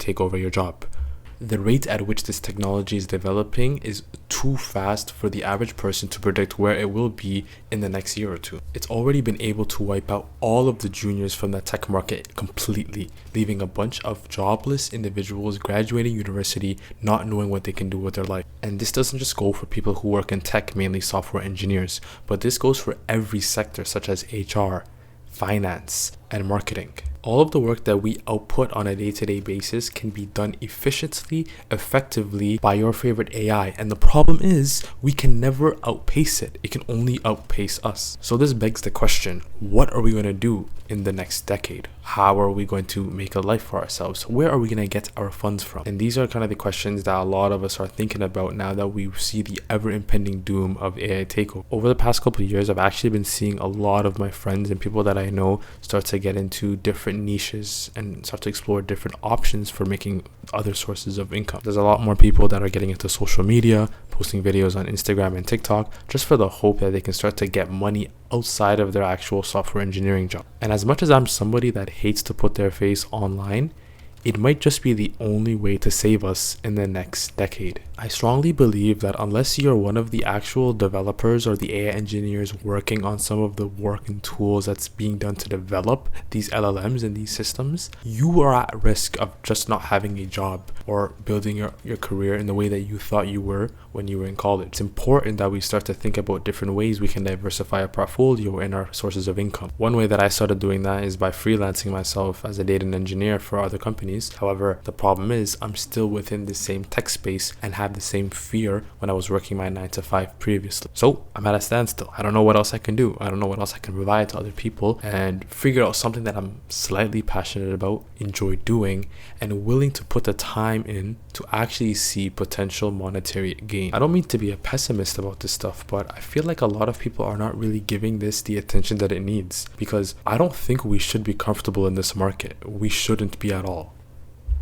take over your job. The rate at which this technology is developing is too fast for the average person to predict where it will be in the next year or two. It's already been able to wipe out all of the juniors from the tech market completely, leaving a bunch of jobless individuals graduating university not knowing what they can do with their life. And this doesn't just go for people who work in tech, mainly software engineers, but this goes for every sector such as HR, finance, and marketing. All of the work that we output on a day-to-day basis can be done efficiently, effectively by your favorite AI. And the problem is we can never outpace it. It can only outpace us. So this begs the question, what are we going to do in the next decade? How are we going to make a life for ourselves? Where are we going to get our funds from? And these are kind of the questions that a lot of us are thinking about now that we see the ever-impending doom of AI takeover. Over the past couple of years, I've actually been seeing a lot of my friends and people that I know start to get into different niches and start to explore different options for making other sources of income. There's a lot more people that are getting into social media, posting videos on Instagram and TikTok, just for the hope that they can start to get money outside of their actual software engineering job. And as much as I'm somebody that hates to put their face online, it might just be the only way to save us in the next decade. I strongly believe that unless you're one of the actual developers or the AI engineers working on some of the work and tools that's being done to develop these LLMs and these systems, you are at risk of just not having a job or building your career in the way that you thought you were when you were in college. It's important that we start to think about different ways we can diversify our portfolio and our sources of income. One way that I started doing that is by freelancing myself as a data engineer for other companies. However, the problem is I'm still within the same tech space and have the same fear when I was working my 9 to 5 previously. So I'm at a standstill. I don't know what else I can do. I don't know what else I can provide to other people and figure out something that I'm slightly passionate about, enjoy doing, and willing to put the time in to actually see potential monetary gain. I don't mean to be a pessimist about this stuff, but I feel like a lot of people are not really giving this the attention that it needs, because I don't think we should be comfortable in this market. We shouldn't be at all.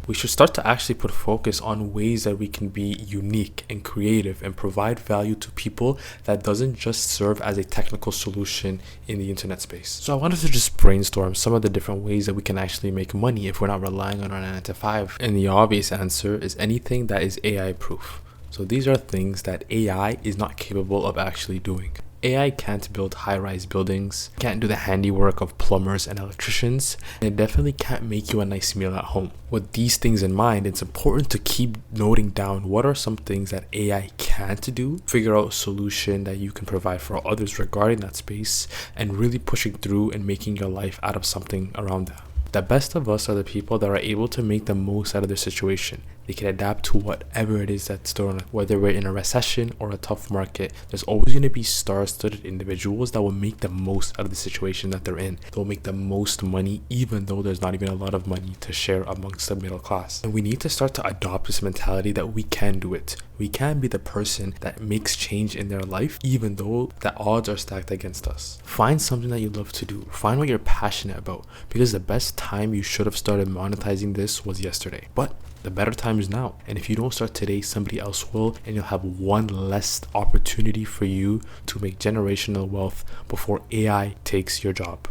We should start to actually put focus on ways that we can be unique and creative and provide value to people that doesn't just serve as a technical solution in the internet space. So I wanted to just brainstorm some of the different ways that we can actually make money if we're not relying on our 9 to 5. And the obvious answer is anything that is AI proof. So these are things that AI is not capable of actually doing. AI can't build high-rise buildings, can't do the handiwork of plumbers and electricians, and it definitely can't make you a nice meal at home. With these things in mind, it's important to keep noting down what are some things that AI can't do, figure out a solution that you can provide for others regarding that space, and really pushing through and making your life out of something around that. The best of us are the people that are able to make the most out of their situation. They can adapt to whatever it is that's thrown. Whether we're in a recession or a tough market, there's always going to be star-studded individuals that will make the most out of the situation that they're in. They'll make the most money even though there's not even a lot of money to share amongst the middle class. And we need to start to adopt this mentality that we can do it. We can be the person that makes change in their life even though the odds are stacked against us. Find something that you love to do. Find what you're passionate about, because the best time you should have started monetizing this was yesterday. But the better time is now. And if you don't start today, somebody else will, and you'll have one less opportunity for you to make generational wealth before AI takes your job.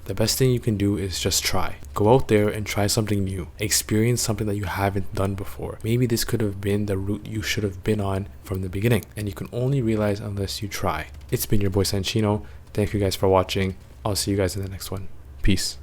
The best thing you can do is just try. Go out there and try something new. Experience something that you haven't done before. Maybe this could have been the route you should have been on from the beginning, and you can only realize unless you try. It's been your boy Sanchino. Thank you guys for watching. I'll see you guys in the next one. Peace.